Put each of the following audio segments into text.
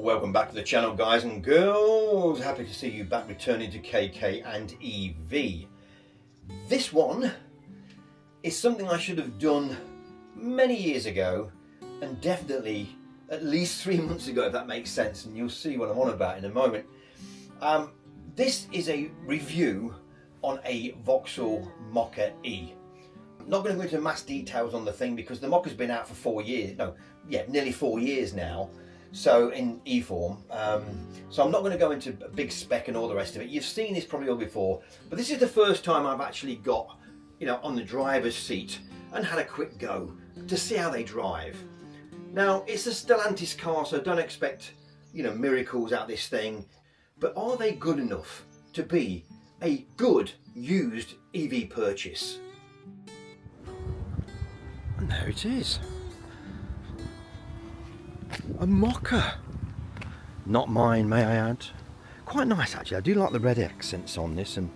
Welcome back to the channel, guys and girls. Happy to see you back returning to KK and EV. This one is something I should have done many years ago, and definitely at least 3 months ago, if that makes sense, and you'll see what I'm on about in a moment. This is a review on a Vauxhall Mokka E. I'm not going to go into mass details on the thing because the Mokka's been out for 4 years, nearly 4 years now. So in E-form, so I'm not going to go into a big spec and all the rest of it. You've seen this probably all before, but this is the first time I've actually got, on the driver's seat and had a quick go to see how they drive. Now, it's a Stellantis car, so don't expect, miracles out of this thing, but are they good enough to be a good used EV purchase? And there it is. A Mokka. Not mine, may I add. Quite nice actually. I do like the red accents on this and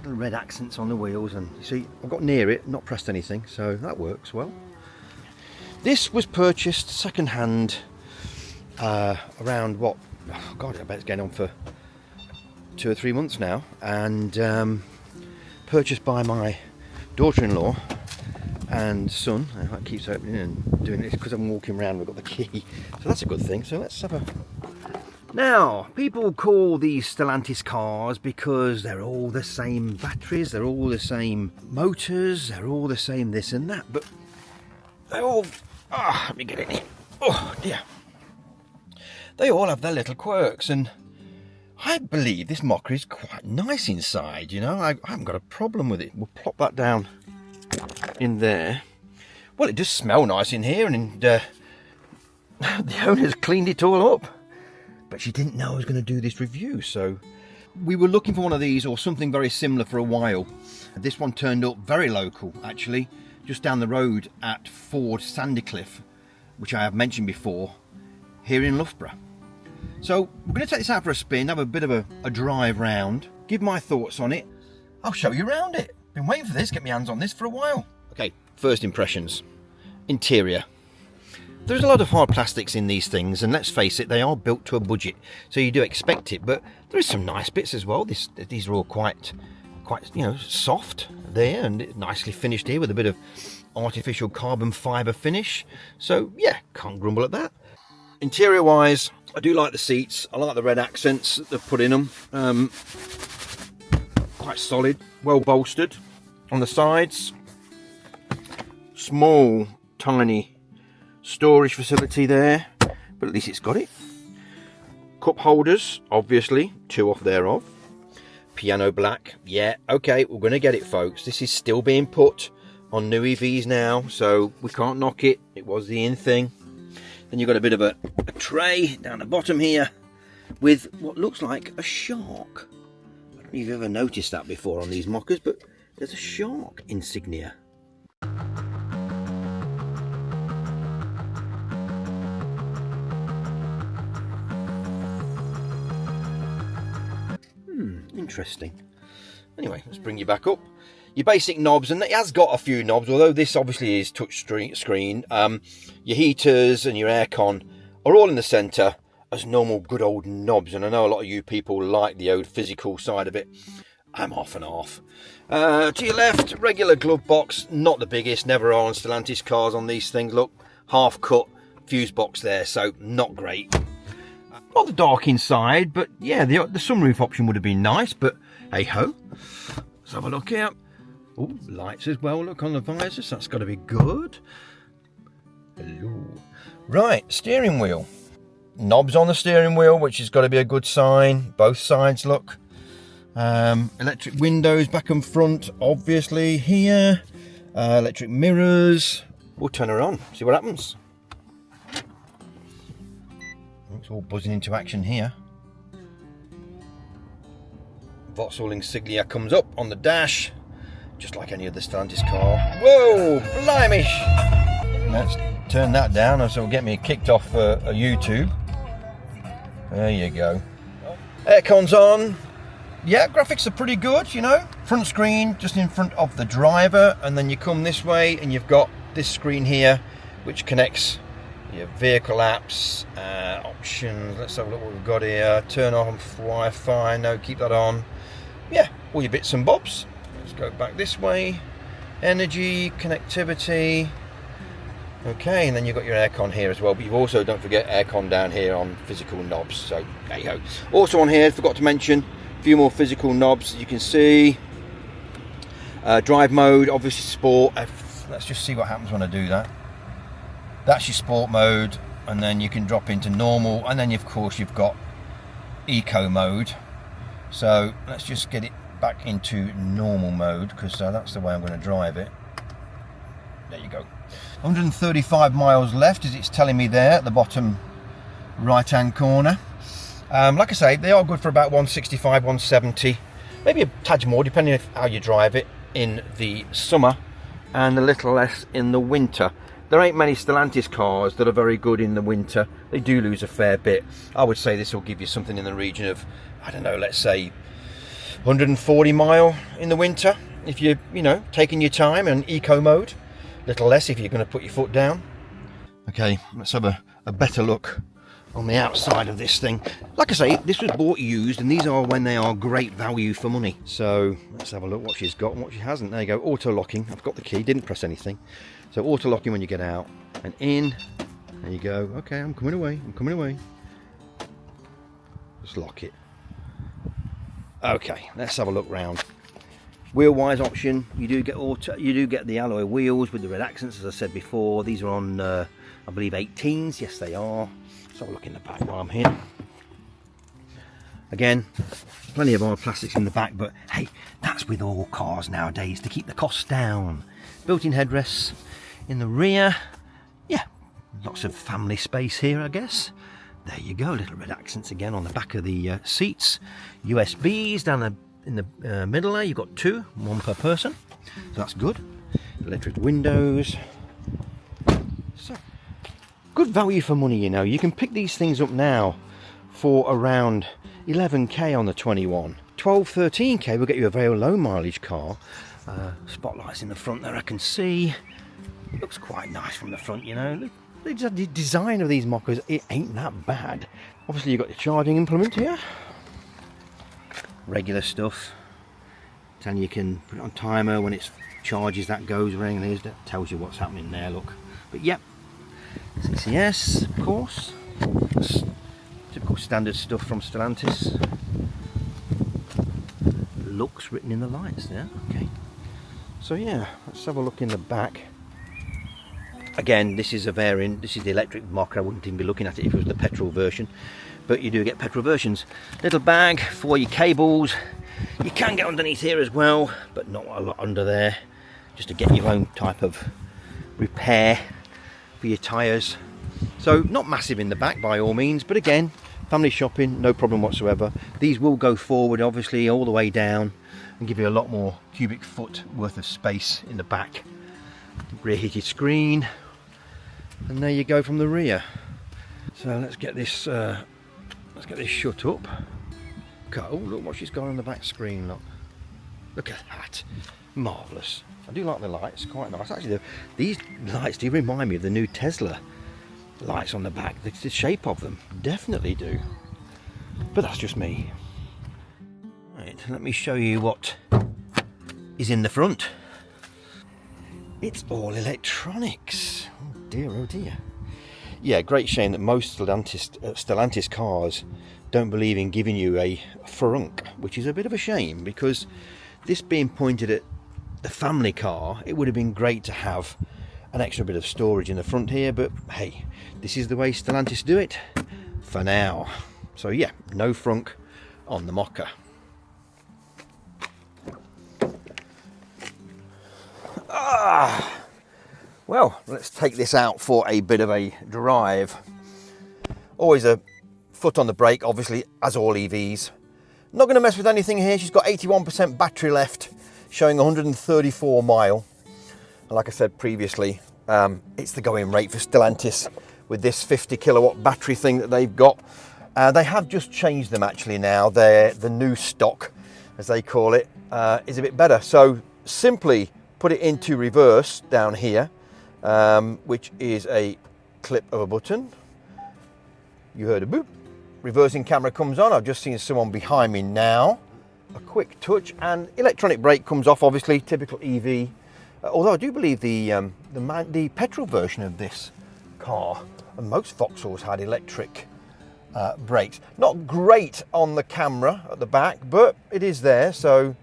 the red accents on the wheels, and you see I've got near it, not pressed anything, so that works well. This was purchased second hand around what, oh God, I bet it's getting on for 2 or 3 months now, and purchased by my daughter-in-law and son. That keeps opening and doing this because I'm walking around. We've got the key, so that's a good thing. So let's have a. Now, people call these Stellantis cars because they're all the same batteries, they're all the same motors, they're all the same this and that, but they all. Let me get in here. Oh dear. They all have their little quirks, and I believe this Mokka is quite nice inside. I haven't got a problem with it. We'll plop that down in there. Well, it does smell nice in here, and the owner's cleaned it all up, but she didn't know I was going to do this review, so we were looking for one of these or something very similar for a while. This one turned up very local actually, just down the road at Ford Sandycliff, which I have mentioned before, here in Loughborough. So we're going to take this out for a spin, have a bit of a drive round, give my thoughts on it. I'll show you around it. Been waiting for this, get my hands on this for a while. Okay, first impressions. Interior. There's a lot of hard plastics in these things, and let's face it, they are built to a budget, so you do expect it, but there is some nice bits as well. These are all quite soft there, and nicely finished here with a bit of artificial carbon fibre finish. So yeah, can't grumble at that. Interior wise, I do like the seats. I like the red accents that they've put in them. Quite solid, well bolstered. On the sides, small, tiny storage facility there, but at least it's got it. Cup holders, obviously, 2 off thereof. Piano black, yeah, okay, we're going to get it, folks. This is still being put on new EVs now, so we can't knock it. It was the in thing. Then you've got a bit of a tray down the bottom here with what looks like a shark. I don't know if you've ever noticed that before on these Mokkas, but there's a shark insignia. Interesting. Anyway, let's bring you back up. Your basic knobs, and it has got a few knobs, although this obviously is touch screen. Your heaters and your aircon are all in the centre as normal good old knobs, and I know a lot of you people like the old physical side of it. I'm half and half. To your left, regular glove box, not the biggest, never are on Stellantis cars on these things. Look, half cut fuse box there, so not great. Not the dark inside, but yeah, the sunroof option would have been nice, but hey ho. Let's have a look here. Oh, lights as well, look on the visors, that's got to be good. Hello. Right, steering wheel. Knobs on the steering wheel, which has got to be a good sign. Both sides, look. Electric windows back and front, obviously here. Electric mirrors. We'll turn her on, see what happens. It's all buzzing into action here. Vauxhall insignia comes up on the dash, just like any other Stellantis car. Whoa, blimey! Let's turn that down, or so it'll get me kicked off YouTube. There you go. Aircon's on. Yeah, graphics are pretty good, Front screen just in front of the driver, and then you come this way and you've got this screen here, which connects Your vehicle apps, options. Let's have a look what we've got here. Turn off Wi-Fi. No, keep that on. Yeah, all your bits and bobs. Let's go back this way. Energy, connectivity. Okay, and then you've got your aircon here as well, but you've also, don't forget, aircon down here on physical knobs. So there you go. Also on here, forgot to mention a few more physical knobs. As you can see, drive mode, obviously sport. Let's just see what happens when I do that. That's your sport mode, and then you can drop into normal, and then of course you've got eco mode. So let's just get it back into normal mode, because that's the way I'm going to drive it. There you go. 135 miles left, as it's telling me there at the bottom right hand corner. Like I say, they are good for about 165, 170, maybe a tad more depending on how you drive it in the summer, and a little less in the winter. There ain't many Stellantis cars that are very good in the winter. They do lose a fair bit. I would say this will give you something in the region of, I don't know, let's say 140 mile in the winter if you're, taking your time and eco mode. A little less if you're going to put your foot down. Okay, let's have a better look on the outside of this thing. Like I say, this was bought used, and these are when they are great value for money. So let's have a look what she's got and what she hasn't. There you go, auto locking. I've got the key, didn't press anything. So auto locking when you get out and in. There you go. Okay, I'm coming away. I'm coming away. Just lock it. Okay, let's have a look round. Wheel-wise option, you do get the alloy wheels with the red accents, as I said before. These are on, I believe, 18s. Yes, they are. Let's have a look in the back while I'm here. Again, plenty of old plastics in the back, but hey, that's with all cars nowadays to keep the costs down. Built-in headrests in the rear. Yeah, lots of family space here, I guess. There you go, little red accents again on the back of the seats. USBs down in the middle there. You've got two, one per person, so that's good. Electric windows. So good value for money, you can pick these things up now for around 11k on the 21. 12-13k will get you a very low mileage car. Spotlights in the front there I can see. It looks quite nice from the front, The design of these Mokkas, it ain't that bad. Obviously you've got the charging implement here. Regular stuff. Telling you can put it on timer when it charges, that goes ring. That tells you what's happening there, look. But yep, CCS, of course. That's typical standard stuff from Stellantis. Looks written in the lights there. Okay. So yeah, let's have a look in the back. Again, this is a variant. This is the electric Mokka. I wouldn't even be looking at it if it was the petrol version, but you do get petrol versions. Little bag for your cables. You can get underneath here as well, but not a lot under there, just to get your own type of repair for your tyres. So not massive in the back by all means, but again, family shopping, no problem whatsoever. These will go forward obviously all the way down and give you a lot more cubic foot worth of space in the back. Rear heated screen, and there you go from the rear. So let's get this shut up. Okay, oh look what she's got on the back screen, look at that, marvellous. I do like the lights, quite nice actually. These lights do remind me of the new Tesla lights on the back. The shape of them definitely do, but that's just me. Right, let me show you what is in the front. It's all electronics. Oh dear, oh dear. Yeah, great shame that most Stellantis cars don't believe in giving you a frunk, which is a bit of a shame, because this being pointed at the family car, it would have been great to have an extra bit of storage in the front here, but hey, this is the way Stellantis do it for now. So yeah, no frunk on the Mokka. Well, let's take this out for a bit of a drive. Always a foot on the brake, obviously, as all EVs. Not going to mess with anything here. She's got 81% battery left, showing 134 mile. And like I said previously, it's the going rate for Stellantis with this 50 kilowatt battery thing that they've got. They have just changed them actually now. The new stock, as they call it, is a bit better. So simply put it into reverse down here, which is a clip of a button. You heard a boop. Reversing camera comes on. I've just seen someone behind me now. A quick touch and electronic brake comes off, obviously, typical EV. Although I do believe the petrol version of this car, and most Vauxhalls had electric brakes. Not great on the camera at the back, but it is there. So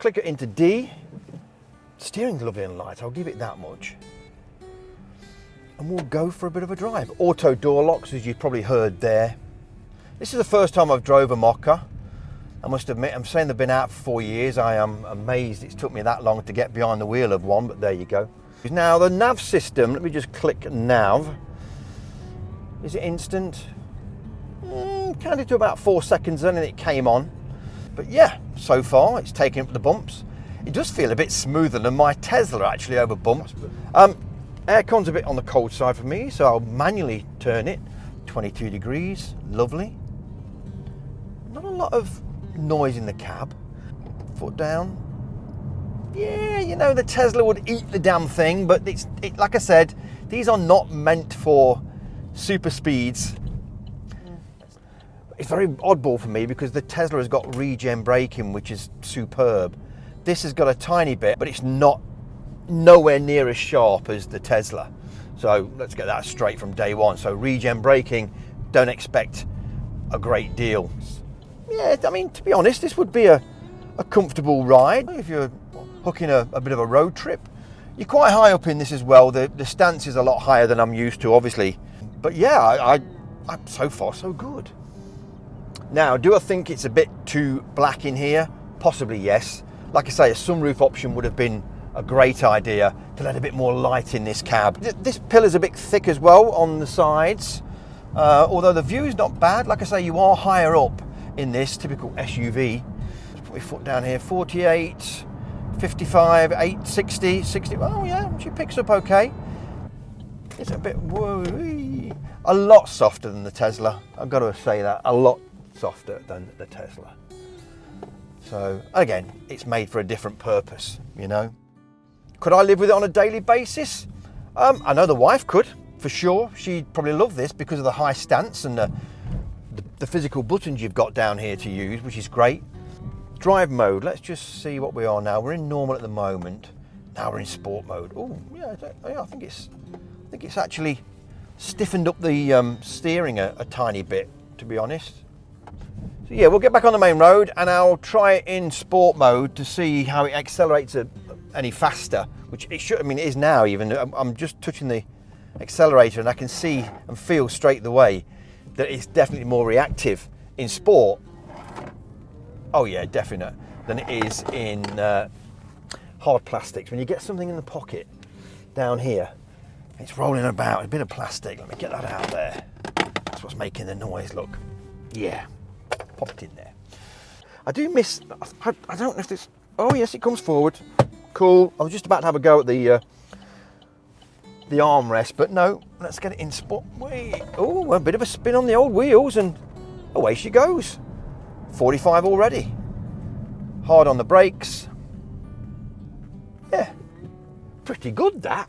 click it into D. Steering's lovely and light, I'll give it that much. And we'll go for a bit of a drive. Auto door locks, as you've probably heard there. This is the first time I've drove a Mokka. I must admit, I'm saying they've been out for 4 years. I am amazed it's took me that long to get behind the wheel of one, but there you go. Now the nav system, let me just click nav. Is it instant? Counted to about 4 seconds then and it came on. But yeah, so far it's taken up the bumps. It does feel a bit smoother than my Tesla actually over bumps. Aircon's a bit on the cold side for me, so I'll manually turn it. 22 degrees, lovely. Not a lot of noise in the cab. Foot down. Yeah, you know, the Tesla would eat the damn thing, but like I said, these are not meant for super speeds. It's very oddball for me because the Tesla has got regen braking, which is superb. This has got a tiny bit, but it's nowhere near as sharp as the Tesla. So let's get that straight from day one. So regen braking, don't expect a great deal. Yeah, I mean, to be honest, this would be a comfortable ride if you're hooking a bit of a road trip. You're quite high up in this as well. The stance is a lot higher than I'm used to, obviously. But yeah, I'm so far so good. Now, do I think it's a bit too black in here? Possibly, yes. Like I say, a sunroof option would have been a great idea to let a bit more light in this cab. This pillar's a bit thick as well on the sides, although the view is not bad. Like I say, you are higher up in this typical SUV. Let's put my foot down here. 48, 55, 8, 60, 60. Oh yeah, she picks up okay. It's a bit woo-wee. A lot softer than the Tesla. I've got to say that, a lot softer than the Tesla. So again, it's made for a different purpose, you know. Could I live with it on a daily basis? I know the wife could, for sure. She'd probably love this because of the high stance and the physical buttons you've got down here to use, which is great. Drive mode, let's just see what we are now. We're in normal at the moment. Now we're in sport mode. Oh, yeah, I think it's actually stiffened up the steering a tiny bit, to be honest. So yeah, we'll get back on the main road and I'll try it in sport mode to see how it accelerates any faster, which it should, I mean, it is now even. I'm just touching the accelerator and I can see and feel straight away that it's definitely more reactive in sport. Oh yeah, definite, than it is in hard plastics. When you get something in the pocket down here, it's rolling about, a bit of plastic. Let me get that out there. That's what's making the noise, look. Yeah, pop it in there. I do miss, I don't know if this, oh yes, it comes forward. Cool, I was just about to have a go at the armrest, but no, let's get it in spot. Oh, a bit of a spin on the old wheels and away she goes. 45 already. Hard on the brakes. Yeah, pretty good that.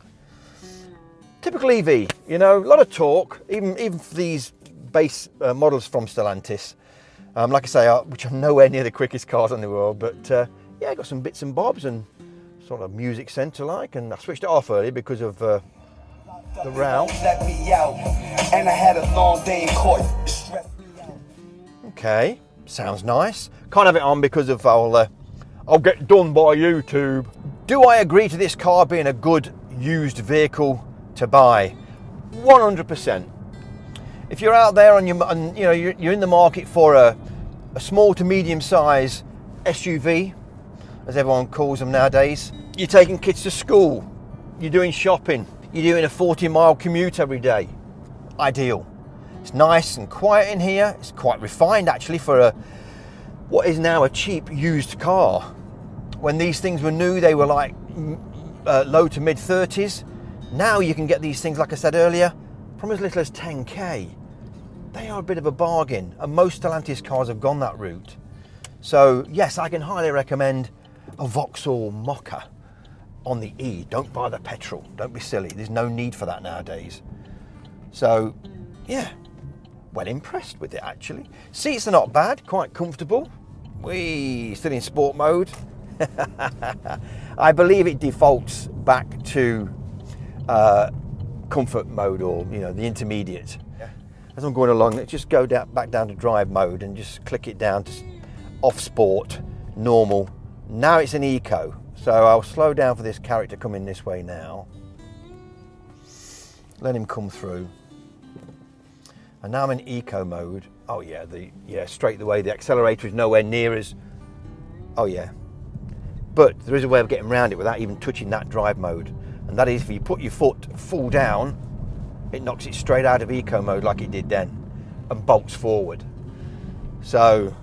Typical EV, you know, a lot of torque, even for these base models from Stellantis. Like I say, which are nowhere near the quickest cars in the world, but yeah, I got some bits and bobs and sort of music centre like, and I switched it off early because of the row. Let me out, and I had a long day in court. Okay, sounds nice. Can't have it on because of I'll get done by YouTube. Do I agree to this car being a good used vehicle to buy? 100%. If you're out there and you're in the market for a small to medium size SUV, as everyone calls them nowadays, you're taking kids to school, you're doing shopping, you're doing a 40-mile commute every day, ideal. It's nice and quiet in here. It's quite refined actually for what is now a cheap used car. When these things were new, they were like low to mid 30s. Now you can get these things, like I said earlier, from as little as 10k. They are a bit of a bargain, and most Stellantis cars have gone that route. So yes, I can highly recommend a Vauxhall Mokka on the E. Don't buy the petrol, don't be silly. There's no need for that nowadays. So yeah, well impressed with it actually. Seats are not bad, quite comfortable. We still in sport mode. I believe it defaults back to comfort mode, or you know, the intermediate. As I'm going along, let's just go back down to drive mode and just click it down to off sport, normal. Now it's in eco, so I'll slow down for this character coming this way now. Let him come through. And now I'm in eco mode. Oh yeah, straight away the accelerator is nowhere near as, oh yeah. But there is a way of getting around it without even touching that drive mode. And that is if you put your foot full down, it knocks it straight out of eco mode like it did then and bolts forward. So,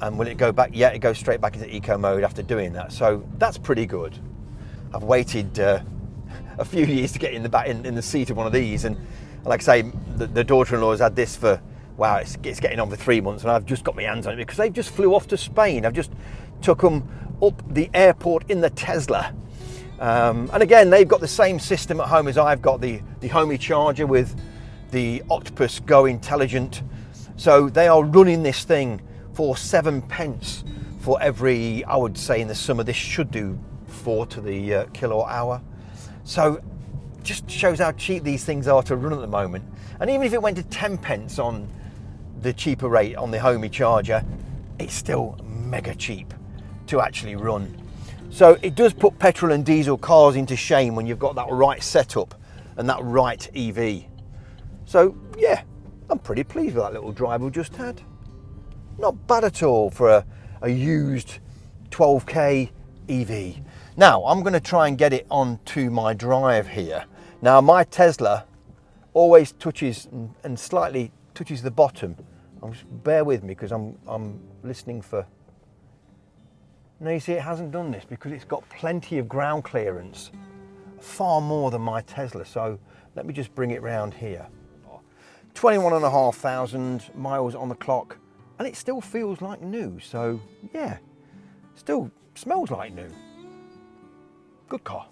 and will it go back? Yeah, it goes straight back into eco mode after doing that. So that's pretty good. I've waited a few years to get in the seat of one of these, and like I say, the daughter-in-law has had this for, wow, it's getting on for 3 months, and I've just got my hands on it because they just flew off to Spain. I've just took them up the airport in the Tesla. And again, they've got the same system at home as I've got, the Homey charger with the Octopus Go Intelligent. So they are running this thing for 7 pence for every, I would say in the summer, this should do 4 to the kilowatt hour. So just shows how cheap these things are to run at the moment. And even if it went to 10 pence on the cheaper rate on the Homey charger, it's still mega cheap to actually run. So it does put petrol and diesel cars into shame when you've got that right setup and that right EV. So yeah, I'm pretty pleased with that little drive we just had. Not bad at all for a used 12k EV. Now I'm going to try and get it onto my drive here. Now my Tesla always touches and slightly touches the bottom. Bear with me because I'm listening for. Now you see it hasn't done this because it's got plenty of ground clearance, far more than my Tesla. So let me just bring it round here. 21,500 miles on the clock, and it still feels like new. So yeah, still smells like new. Good car.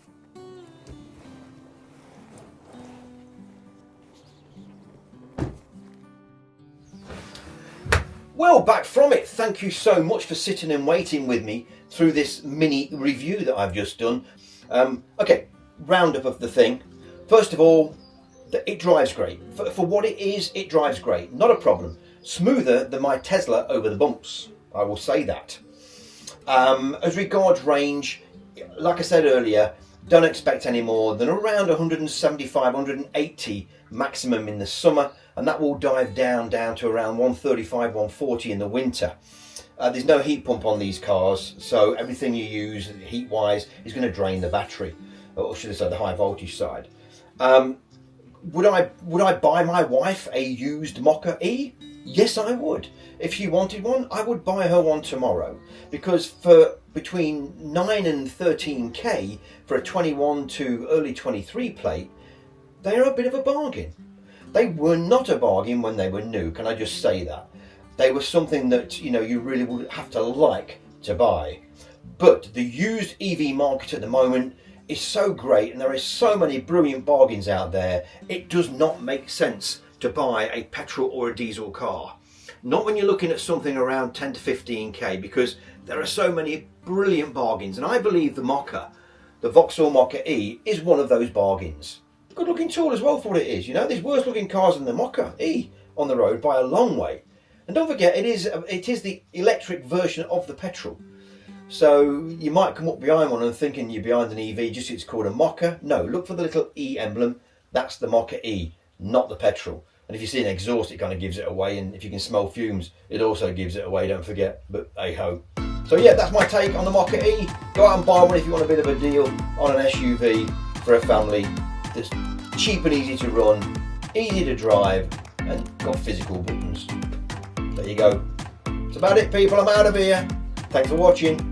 Well, back from it. Thank you so much for sitting and waiting with me through this mini review that I've just done. Okay, roundup of the thing. First of all, it drives great. For what it is, it drives great. Not a problem. Smoother than my Tesla over the bumps, I will say that. As regards range, like I said earlier, don't expect any more than around 175, 180 maximum in the summer, and that will dive down to around 135, 140 in the winter. There's no heat pump on these cars, so everything you use heat wise is going to drain the battery, or should I say the high voltage side. Would I buy my wife a used Mokka E? Yes, I would. If she wanted one, I would buy her one tomorrow, because for between 9 and 13k for a 21 to early 23 plate, they're a bit of a bargain. They were not a bargain when they were new, can I just say that? They were something that, you know, you really would have to like to buy. But the used EV market at the moment is so great, and there is so many brilliant bargains out there, it does not make sense to buy a petrol or a diesel car. Not when you're looking at something around 10 to 15k, because there are so many brilliant bargains. And I believe the Mokka, the Vauxhall Mokka E, is one of those bargains. Good looking tool as well for what it is. You know, there's worse looking cars than the Mokka E on the road by a long way. And don't forget, it is the electric version of the petrol. So you might come up behind one and thinking you're behind an EV just it's called a Mokka. No, look for the little E emblem. That's the Mokka E, not the petrol. And if you see an exhaust, it kind of gives it away. And if you can smell fumes, it also gives it away, don't forget. But hey ho. So yeah, that's my take on the Mokka E. Go out and buy one if you want a bit of a deal on an SUV for a family that's cheap and easy to run, easy to drive, and got physical buttons. There you go. That's about it, people. I'm out of here. Thanks for watching.